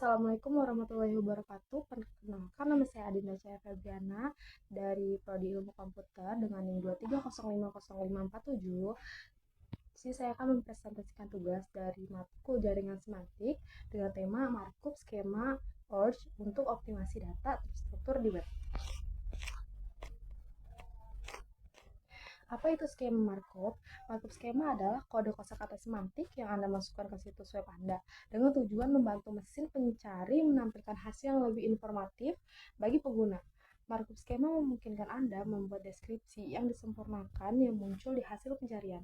Assalamualaikum warahmatullahi wabarakatuh. Perkenalkan, nama saya Adinda Cahaya Febriana dari Prodi Ilmu Komputer dengan NIM 230500547. Di sini saya akan mempresentasikan tugas dari matkul Jaringan Semantik dengan tema Markup Skema ORG untuk Optimasi Data Terstruktur di Web. Apa itu skema markup? Markup skema adalah kode kosakata semantik yang Anda masukkan ke situs web Anda dengan tujuan membantu mesin pencari menampilkan hasil yang lebih informatif bagi pengguna. Markup skema memungkinkan Anda membuat deskripsi yang disempurnakan yang muncul di hasil pencarian.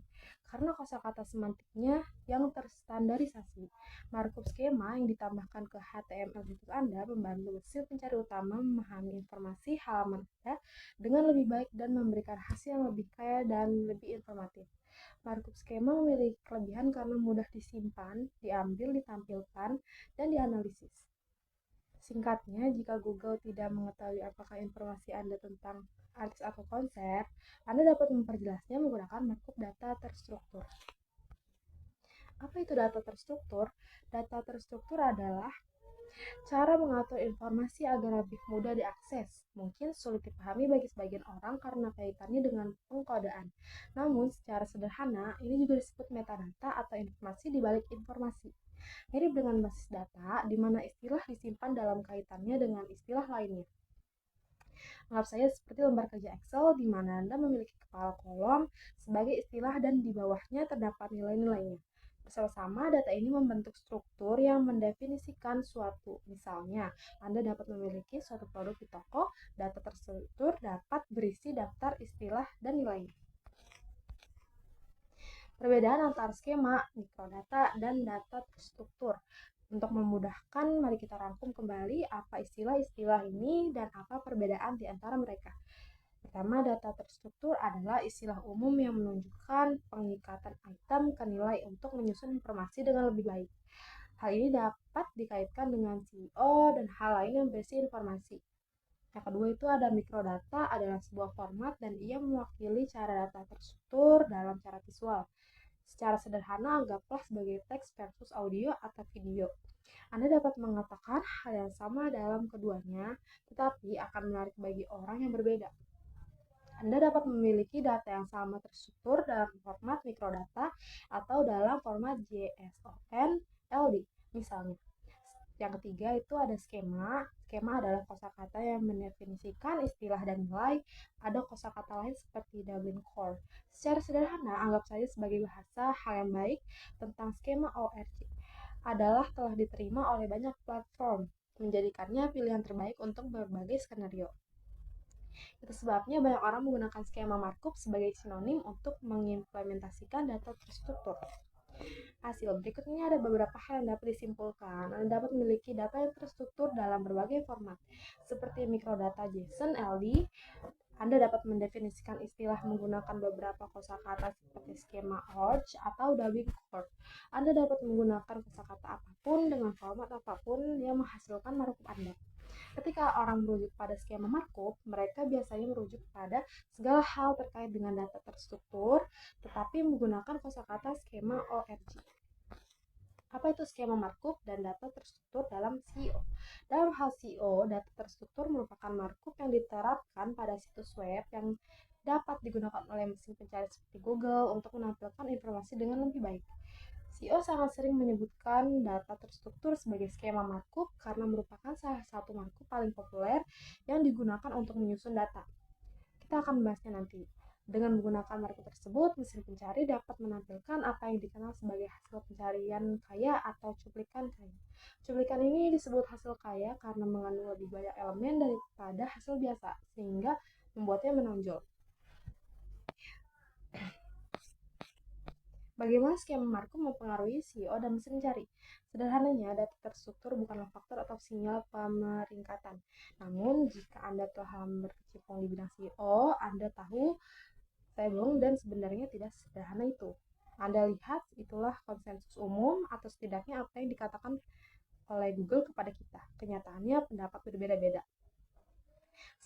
Karena kosakata semantiknya yang terstandarisasi, markup skema yang ditambahkan ke HTML situs Anda membantu mesin pencari utama memahami informasi halaman Anda dengan lebih baik dan memberikan hasil yang lebih kaya dan lebih informatif. Markup skema memiliki kelebihan karena mudah disimpan, diambil, ditampilkan, dan dianalisis. Singkatnya, jika Google tidak mengetahui apakah informasi Anda tentang artis atau konser, Anda dapat memperjelasnya menggunakan markup data terstruktur. Apa itu data terstruktur? Data terstruktur adalah cara mengatur informasi agar lebih mudah diakses. Mungkin sulit dipahami bagi sebagian orang karena kaitannya dengan pengkodaan. Namun, secara sederhana, ini juga disebut metadata atau informasi di balik informasi. Mirip dengan basis data, di mana istilah disimpan dalam kaitannya dengan istilah lainnya. Anggap saja seperti lembar kerja Excel, di mana Anda memiliki kepala kolom sebagai istilah dan di bawahnya terdapat nilai-nilainya. Bersama-sama, data ini membentuk struktur yang mendefinisikan suatu. Misalnya, Anda dapat memiliki suatu produk di toko, data terstruktur dapat berisi daftar istilah dan nilainya. Perbedaan antara skema, mikrodata, dan data terstruktur. Untuk memudahkan, mari kita rangkum kembali apa istilah-istilah ini dan apa perbedaan di antara mereka. Pertama, data terstruktur adalah istilah umum yang menunjukkan pengikatan item ke nilai untuk menyusun informasi dengan lebih baik. Hal ini dapat dikaitkan dengan CEO dan hal lain yang berisi informasi. Yang kedua itu ada mikrodata adalah sebuah format dan ia mewakili cara data terstruktur dalam cara visual. Secara sederhana, anggaplah sebagai teks versus audio atau video. Anda dapat mengatakan hal yang sama dalam keduanya, tetapi akan menarik bagi orang yang berbeda. Anda dapat memiliki data yang sama terstruktur dalam format mikrodata atau dalam format JSON LD, misalnya. Yang ketiga itu ada skema. Skema adalah kosakata yang mendefinisikan istilah dan nilai. Ada kosakata lain seperti Dublin Core. Secara sederhana, anggap saja sebagai bahasa hal yang baik tentang skema ORG adalah telah diterima oleh banyak platform, menjadikannya pilihan terbaik untuk berbagai skenario. Itu sebabnya banyak orang menggunakan skema markup sebagai sinonim untuk mengimplementasikan data terstruktur. Hasil berikutnya ada beberapa hal yang dapat disimpulkan. Anda dapat memiliki data yang terstruktur dalam berbagai format, seperti mikrodata JSON, LD. Anda dapat mendefinisikan istilah menggunakan beberapa kosakata seperti skema ORG atau dubbing core. Anda dapat menggunakan kosakata apapun dengan format apapun yang menghasilkan markup Anda. Ketika orang merujuk pada skema markup, mereka biasanya merujuk pada segala hal terkait dengan data terstruktur, tetapi menggunakan kosakata skema ORG. Apa itu skema markup dan data terstruktur dalam SEO? Dalam hal SEO, data terstruktur merupakan markup yang diterapkan pada situs web yang dapat digunakan oleh mesin pencari seperti Google untuk menampilkan informasi dengan lebih baik. SEO sangat sering menyebutkan data terstruktur sebagai skema markup karena merupakan salah satu markup paling populer yang digunakan untuk menyusun data. Kita akan membahasnya nanti. Dengan menggunakan markup tersebut, mesin pencari dapat menampilkan apa yang dikenal sebagai hasil pencarian kaya atau cuplikan kaya. Cuplikan ini disebut hasil kaya karena mengandung lebih banyak elemen daripada hasil biasa, sehingga membuatnya menonjol. Bagaimana skema markup mempengaruhi SEO dan mesin pencari? Sederhananya, data terstruktur bukanlah faktor atau sinyal pemeringkatan. Namun, jika Anda telah berkecimpung di bidang SEO, Anda tahu saya bohong dan sebenarnya tidak sederhana itu. Anda lihat, itulah konsensus umum atau setidaknya apa yang dikatakan oleh Google kepada kita. Kenyataannya pendapat berbeda-beda.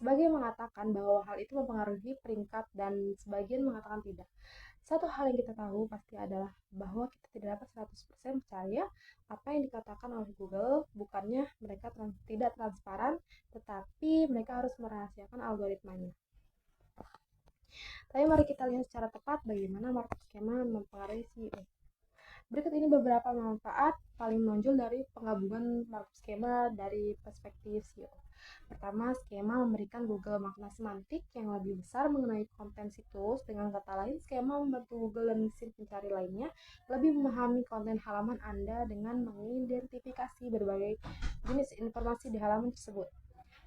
Sebagian mengatakan bahwa hal itu mempengaruhi peringkat dan sebagian mengatakan tidak. Satu hal yang kita tahu pasti adalah bahwa kita tidak dapat 100% percaya apa yang dikatakan oleh Google, bukannya mereka tidak transparan, tetapi mereka harus merahasiakan algoritmanya. Tapi mari kita lihat secara tepat bagaimana markup skema mempengaruhi CEO. Berikut ini beberapa manfaat paling menonjol dari penggabungan markup skema dari perspektif SEO. Pertama, skema memberikan Google makna semantik yang lebih besar mengenai konten situs. Dengan kata lain, skema membantu Google dan mesin pencari lainnya lebih memahami konten halaman Anda dengan mengidentifikasi berbagai jenis informasi di halaman tersebut.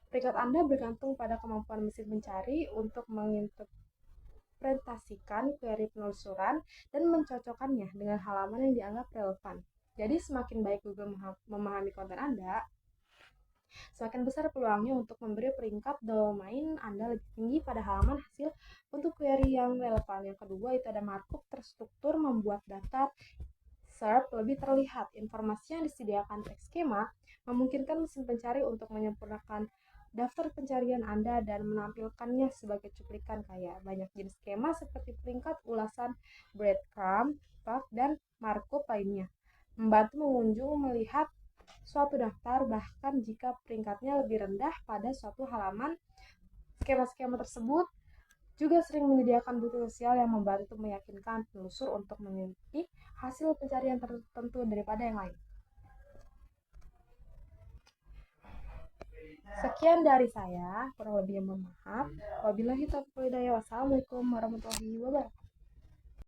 Peringkat Anda bergantung pada kemampuan mesin pencari untuk menginterpretasikan query penelusuran dan mencocokkannya dengan halaman yang dianggap relevan. Jadi semakin baik Google memahami konten Anda, semakin besar peluangnya untuk memberi peringkat domain Anda lebih tinggi pada halaman hasil untuk query yang relevan. Yang kedua itu ada markup terstruktur membuat data SERP lebih terlihat. Informasi yang disediakan teks skema memungkinkan mesin pencari untuk menyempurnakan daftar pencarian Anda dan menampilkannya sebagai cuplikan kaya. Banyak jenis skema seperti peringkat, ulasan, breadcrumb, tag, dan markup lainnya membantu pengunjung melihat suatu daftar bahkan jika peringkatnya lebih rendah pada suatu halaman. Skema-skema tersebut juga sering menyediakan bukti sosial yang membantu meyakinkan penelusur untuk memilih hasil pencarian tertentu daripada yang lain. Sekian dari saya, kurang lebihnya mohon maaf. Wabillahi taufiq wal hidayah. Wassalamualaikum warahmatullahi wabarakatuh.